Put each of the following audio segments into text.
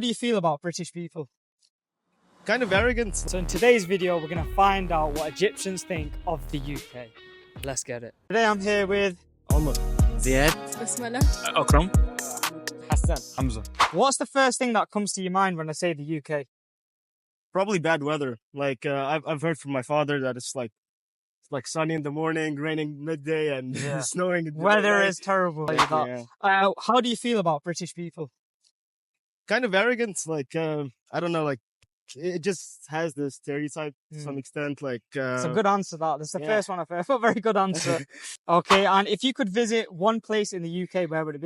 How do you feel about British people? Kind of arrogant. So in today's video, we're going to find out what Egyptians think of the UK. Let's get it. Today I'm here with Almost. Ziad, Basmala. Akram, Hassan. Hamza. What's the first thing that comes to your mind when I say the UK? Probably bad weather. Like I've heard from my father that it's like sunny in the morning, raining midday, and Yeah. snowing. In the Weather night. is terrible. Yeah. How do you feel about British people? Kind of arrogant. Like I don't know. Like it just has the stereotype to some extent. Like It's a good answer, that. That's the yeah. first one I've heard. A very good answer. Okay, and if you could visit one place in the UK, where would it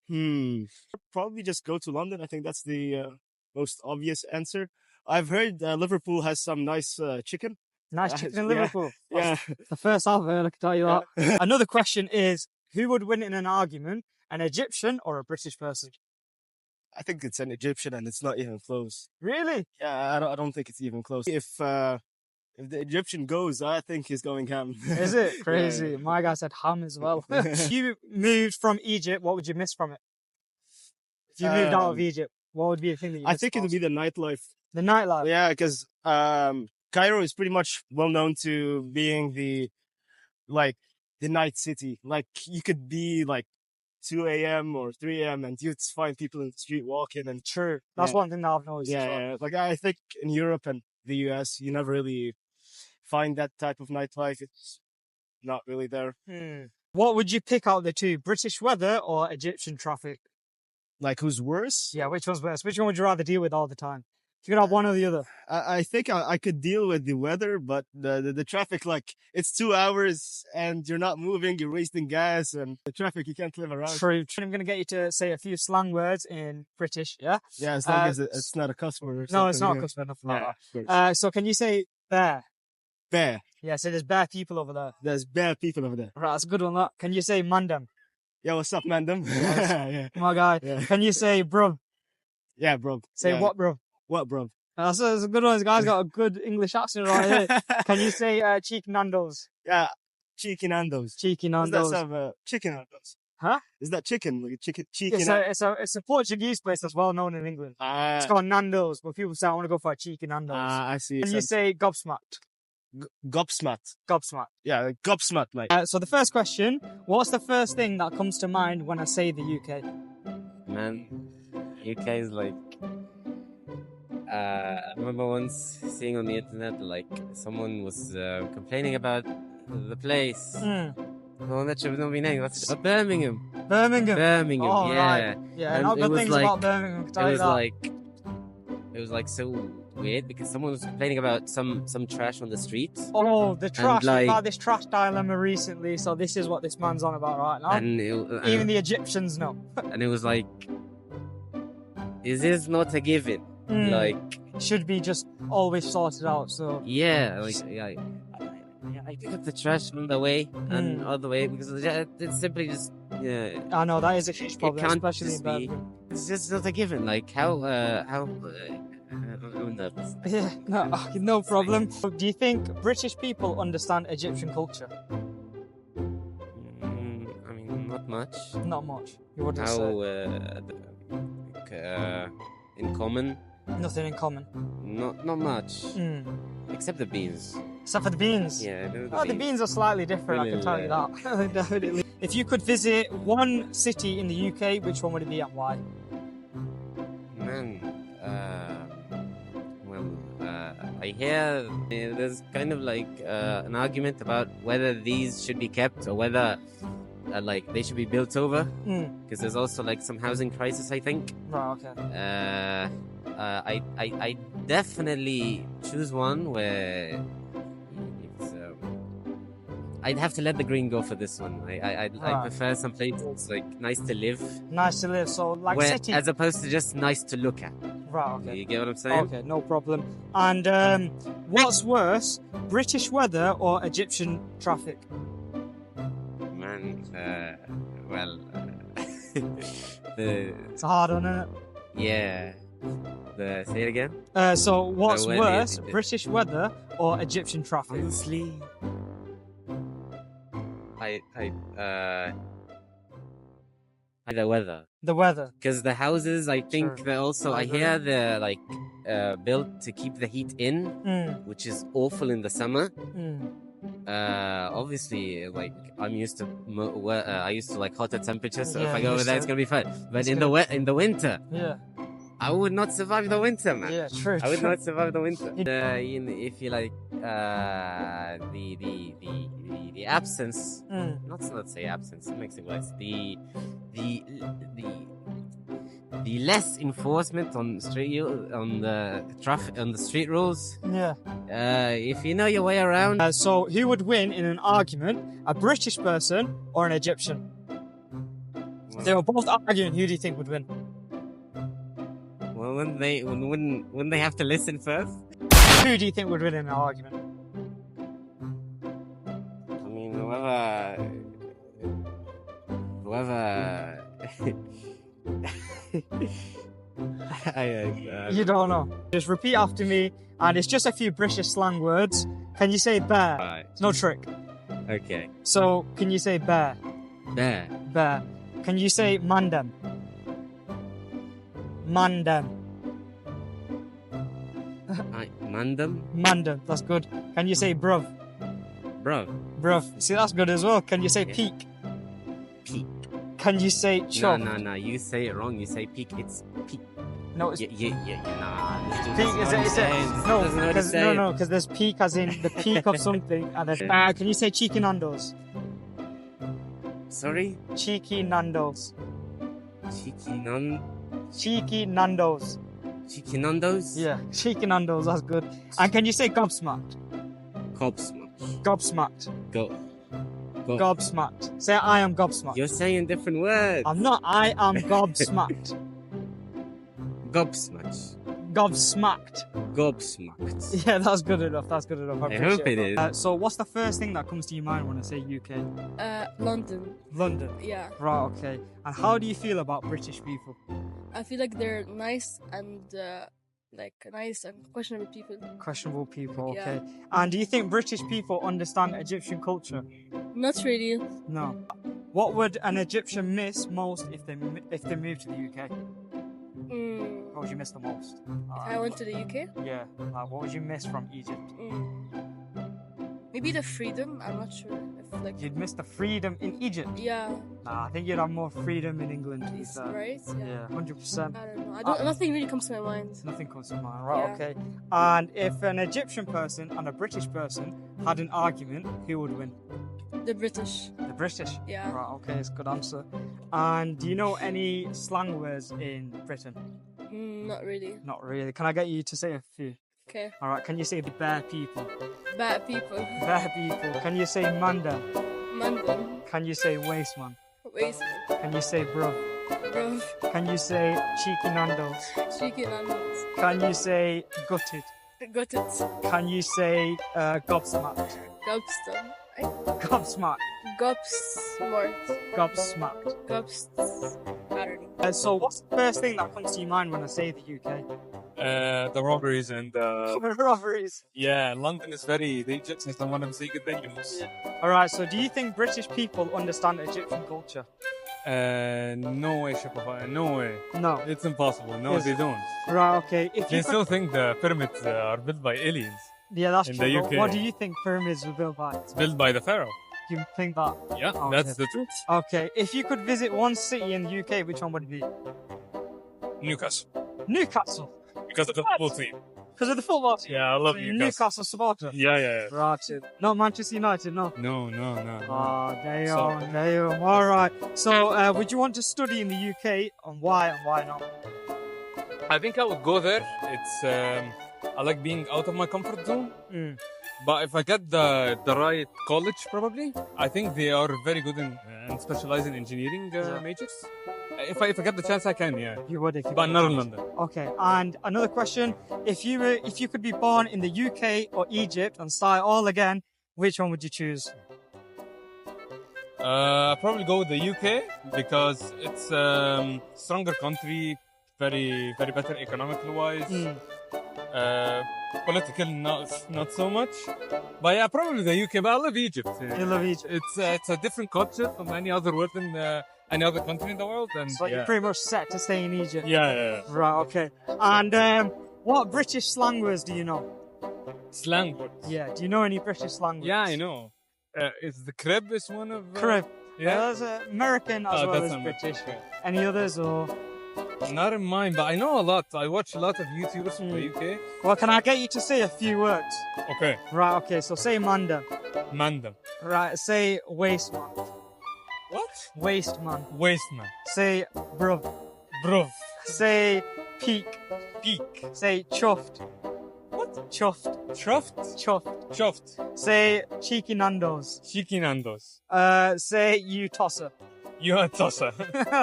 be? Probably just go to London. I think that's the most obvious answer. I've heard Liverpool has some nice chicken. Nice chicken in Yeah. Liverpool. Yeah. The first I've heard, I can tell you that. Another question is, who would win in an argument, an Egyptian or a British person? I think it's an Egyptian, and it's not even close. Really? Yeah, I don't think it's even close. If the Egyptian goes, I think he's going ham. Is it? Crazy. Yeah. My guy said ham as well. If you moved from Egypt, what would you miss from it? If you moved out of Egypt, what would be the thing that you I miss think it would most? be the nightlife. The nightlife. Yeah, because Cairo is pretty much well known to being the night city. Like you could be like 2 a.m. or 3 a.m. and you'd find people in the street walking and True. That's Yeah. one thing that I've noticed. as well. yeah. Like I think in Europe and the US, you never really find that type of nightlife. It's not really there. What would you pick out of the two? British weather or Egyptian traffic? Like who's worse? Yeah, which one's worse? Which one would you rather deal with all the time? If you could have one or the other. I think I could deal with the weather, but the traffic, like it's 2 hours and you're not moving, you're wasting gas, and the traffic you can't live around. True. I'm going to get you to say a few slang words in British, yeah? Yeah, as long as it's not a cuss word or something. No, it's not yeah. customer enough for Yeah, that. of course. So can you say bear? Bear. Yeah, so there's bear people over there. There's bad people over there. Right, that's a good one, that. Can you say mandem? Yeah, what's up, mandem? yeah. My guy. Yeah. Can you say bruv? Yeah, bro. Say Yeah. what, bruv? What, bro? That's a good one. This guy's got a good English accent right here. Can you say cheeky nandos? Yeah, chicken Nando's. Cheeky Does that nandos. have chicken Nando's? Huh? Is that chicken? Like a chicken? It's a Portuguese place that's well known in England. It's called Nando's, but people say I want to go for a cheeky nandos. I see. Can you say gobsmacked? Gobsmacked? Gobsmacked. Yeah, like gobsmacked, mate. So the first question, what's the first thing that comes to mind when I say the UK? Man, UK is like. I remember once seeing on the internet like someone was complaining about the place. Oh, that should not be named. What's it? Birmingham. Birmingham. Birmingham. Oh, yeah. right. Yeah, And not it good was things like- about Birmingham. I can tell It you was that. so weird because someone was complaining about some trash on the street, Oh, the trash. like- We've had this trash dilemma recently, so this is what this man's on about right now. and Even the Egyptians know. and it was like, is this not a given? Mm. Like, Should be just always sorted out. So yeah, like I pick up the trash on the way and Mm. all the way because it's simply just I know that is a huge it problem, can't especially in just be. Birmingham. It's just not a given. Like how Yeah, no problem. Do you think British people understand Egyptian culture? I mean, not much. Not much. You wouldn't How say. in common, Nothing in common. not much, Mm. except the beans. Except for the beans. Yeah, Oh, the beans are slightly different, I can tell you that. Definitely. If you could visit one city in the UK, which one would it be and why? Man, I hear there's kind of like an argument about whether these should be kept or whether like they should be built over because there's also like some housing crisis, I think. Right, okay. I definitely choose one where it's, I'd have to let the green go for this one. I Right. prefer some places like nice to live, Nice to live, so like where, city. as opposed to just nice to look at. Right, okay. You get what I'm saying? Okay, no problem. And what's worse, British weather or Egyptian traffic? Man, well, It's a hard one, isn't it? yeah. Say it again. So what's when worse, is it? British weather or Egyptian traffic? Honestly, The weather. The weather. Because the houses, I think Sure. they're also, I hear they're like built to keep the heat in, which is awful in the summer. Obviously, like I'm used to, I used to like hotter temperatures, so if I go over there, it's gonna be fine. But in the winter, Yeah. I would not survive the winter, man. Yeah, true. I would true. not survive the winter. If you like, the absence, not say absence, it makes it worse. The less enforcement on the street rules. Yeah. If you know your way around. So who would win in an argument, a British person or an Egyptian? If they were both arguing, who do you think would win? Well, wouldn't they have to listen first? Who do you think would win in an argument? I mean, whoever. You don't know. Just repeat after me, and it's just a few British slang words. Can you say bear? Right. It's no trick. Okay. So, can you say bear? Bear. Bear. Can you say mandem? Mandem. Mandem. Mandem. That's good. Can you say bruv? Bro. Bruv. See, that's good as well. Can you say peak? Peak. Can you say chop? No. You say it wrong. You say peak. It's peak. No, it's Nah. peak. No, because there's peak as in the peak of something, and there's can you say cheeky Nando's? Sorry? Cheeky Nando's. Cheeky Cheeky Nando's. Cheeky Nando's? Yeah, cheeky Nando's. That's good. And can you say gobsmacked? Gobsmacked. Gobsmacked. Go. Gobsmacked. Say I am gobsmacked. You're saying different words. I'm not. I am gobsmacked. Gobsmacked. Gobsmacked. Gobsmacked. Yeah, that's good enough. That's good enough. I hope it is. So, what's the first thing that comes to your mind when I say UK? London. London. Yeah. Right. Okay. And how do you feel about British people? I feel like they're nice and questionable people. Questionable people. Yeah. Okay. And do you think British people understand Egyptian culture? Not really. No. What would an Egyptian miss most if they moved to the UK? What would you miss the most? I went to the UK. Yeah. What would you miss from Egypt? Maybe the freedom. I'm not sure if like. You'd miss the freedom in Egypt. Yeah. Nah, I think you'd have more freedom in England. Is right? Yeah, 100%. I don't know. Nothing really comes to my mind. Nothing comes to mind. Right. Yeah. Okay. And if an Egyptian person and a British person had an argument, who would win? The British. The British. Yeah. Right. Okay. It's a good answer. And do you know any slang words in Britain? Not really. Not really. Can I get you to say a few? Okay. All right. Can you say bear people? Bad people. Bear people. Can you say manda? London. Can you say wasteman? Waste. Can you say bruv? Bro. Can you say cheeky nandos? Chicken onions. Can you say gutted? Got it. Can you say gobsmacked? Gobston. Gobsmacked. Gobsmart. Gobsmacked. Gobs. I don't know. So what's the first thing that comes to your mind when I say the UK? The robberies and Robberies. yeah, London is very. The Egyptians don't want to see good things. Alright, so do you think British people understand Egyptian culture? No way, Shopify. No way. No. It's impossible. No, Yes. they don't. Right, okay. If They you still think the pyramids are built by aliens. yeah, that's in true. the but UK. What do you think pyramids were built by? It's built by the pharaoh. You think that? Yeah, Okay. that's the truth. Okay. If you could visit one city in the UK, which one would it be? Newcastle, Newcastle. because of the What? football team. Because of the football team. Yeah, I love So you're Newcastle. Newcastle supporter. Yeah. Right. Not Manchester United, no. No. Ah, damn, So- damn. All right. So, would you want to study in the UK, and why not? I think I would go there. It's I like being out of my comfort zone. But if I get the right college, probably, I think they are very good in and specialize in engineering Yeah. majors. If I get the chance, I can. Yeah, You would if you but could. not in London. Okay. And another question: if you could be born in the UK or Egypt and start all again, which one would you choose? I'll probably go with the UK because it's stronger country, very better economically wise. Political, not so much. But yeah, probably the UK. But I love Egypt. You love Egypt. It's a different culture from any other world any other country in the world, then So you're yeah. pretty much set to stay in Egypt. Yeah. Right, okay. And what British slang words do you know? Slang words. Yeah, do you know any British slang words? Yeah, I know. Is the crib is one of Crib. Yeah. There's American as Oh, well that's as not British. okay. Any others or? Not in mine, but I know a lot. I watch a lot of YouTubers from the UK. Well, can I get you to say a few words? Okay. Right, okay, so say Manda. Mandem. Right, say waste man. What? Waste man. Waste man. Say bruv. Bro. Say peak. Peak. Say chuffed. What? Chuffed. Chuffed? Chuffed. Chuffed. Say cheeky Nando's. Cheeky Nando's. Say you tosser. You are tosser.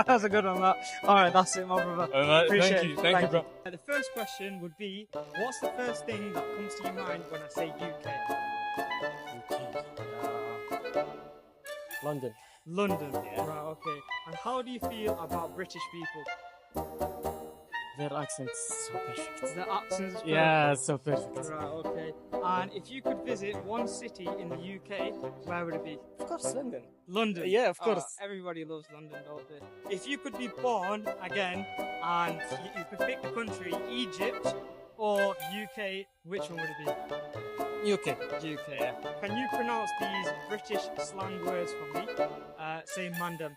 That's a good one, that. Alright, that's it, my brother. Appreciate Thank you. it. Thank you, bro. The first question would be, what's the first thing that comes to your mind when I say UK? London. London. Yeah. Right, okay. And how do you feel about British people? Their accent's so perfect. The accents? Is Yeah, so perfect. perfect. Right, okay. And if you could visit one city in the UK, where would it be? Of course, London. London. Yeah, of Ah, course. everybody loves London, don't they? If you could be born again and you could pick the country, Egypt or UK, which one would it be? UK. UK. Yeah. Can you pronounce these British slang words for me? Say mandem.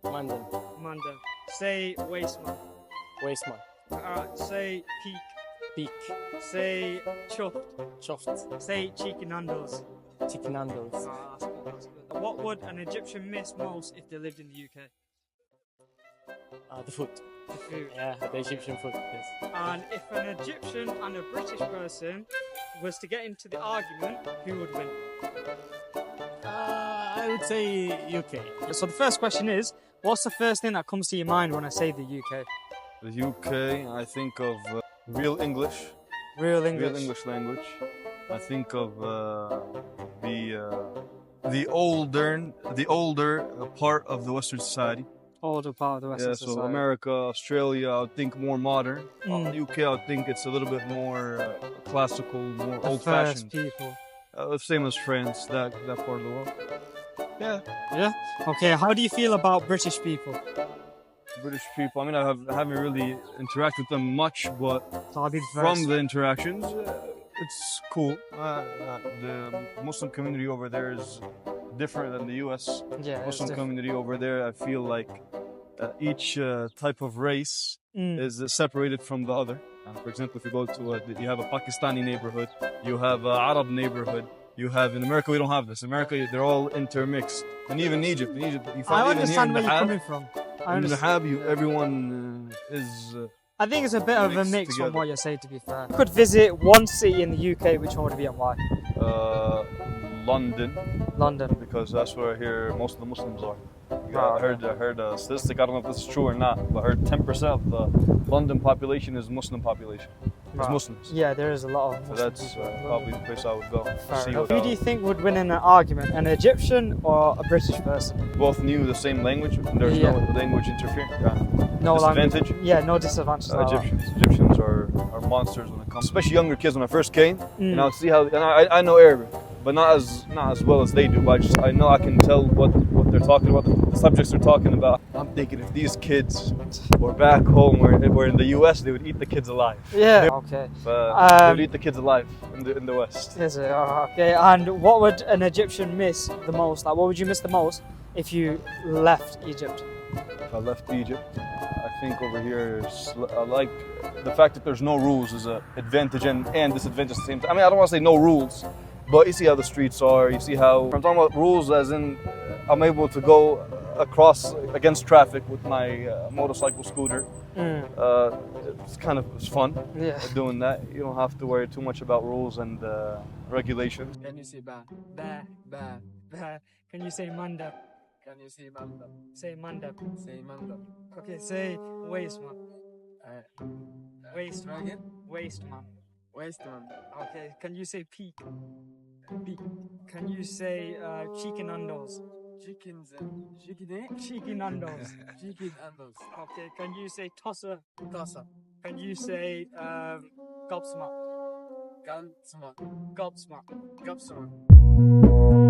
London. Mandem. Say wasteman. Wasteman. Alright, say peak. Peak. Say chuffed. Chuffed. Say cheeky Nando's. Chicken Nando's. Ah, that's good, that's good. What would an Egyptian miss most if they lived in the UK? The food. The food. Yeah, the Egyptian food. Yes. And if an Egyptian and a British person was to get into the argument, who would win? I would say UK. So the first question is, what's the first thing that comes to your mind when I say the UK? The UK, I think of real English, Real English. real English language. I think of the older part of the Western society. Older part of the Western Yeah, so society. America, Australia, I would think more modern. UK, I would think it's a little bit more classical, more The old-fashioned. first people. Same as France, that part of the world. Yeah, Yeah? Okay, how do you feel about British people? British people. I mean, I haven't really interacted with them much, but So I'll be the from first. the interactions, it's cool. The Muslim community over there is different than the U.S. Yeah, it's Muslim different. community over there. I feel like each type of race is separated from the other. For example, if you go to you have a Pakistani neighborhood, you have an Arab neighborhood. You have in America, we don't have this. America, they're all intermixed, and even in Egypt, you I find even here understand in where the you're Hab, coming from. I in the understand. Hab, everyone is. I think it's a bit of a mixed mix from together. what you're saying, to be fair. If you could visit one city in the UK, which one would it be and why? London, London. because that's where I hear most of the Muslims are. Right, I heard a statistic. I don't know if this is true or not, but I heard 10% of the London population is Muslim population. It's Right. Muslims. Yeah, there is a lot of So Muslim that's people in probably London. the place I would go. to Fair see enough. what, Who do you think would win in an argument, an Egyptian or a British person? both knew the same language. There's Yeah. no language interference. Yeah. No Disadvantage? language. Yeah, no disadvantage. like that. Egyptians are monsters when it comes, especially younger kids. When I first came, and I would see how, and I know Arabic, but not as well as they do. But I know I can tell what they're talking about, the subjects they're talking about. I'm thinking if these kids were back home, were in the U.S., they would eat the kids alive. Yeah. Okay. They would eat the kids alive in the West. Is it? Okay. And what would an Egyptian miss the most? Like, what would you miss the most if you left Egypt? If I left Egypt, I think over here, I like the fact that there's no rules is an advantage and disadvantage at the same time. I mean, I don't want to say no rules, but you see how the streets are. You see how I'm talking about rules, as in I'm able to go across against traffic with my motorcycle scooter. It's fun Yeah. doing that. You don't have to worry too much about rules and regulations. Can you say ba? Ba. Ba. Ba. Can you say manda? Can you say manda? Say manda. Say manda. Okay. Say waste man. Waste Try man. again. Waste man. Waste man. Okay. Can you say peak? Peak. Can you say chicken Nando's? Chickens and chicken. Chicken Nando's. Chicken andos. Okay. Can you say tosser? Tossa. Can you say gobsmack? Gansma. Gobsmack. Gopsma.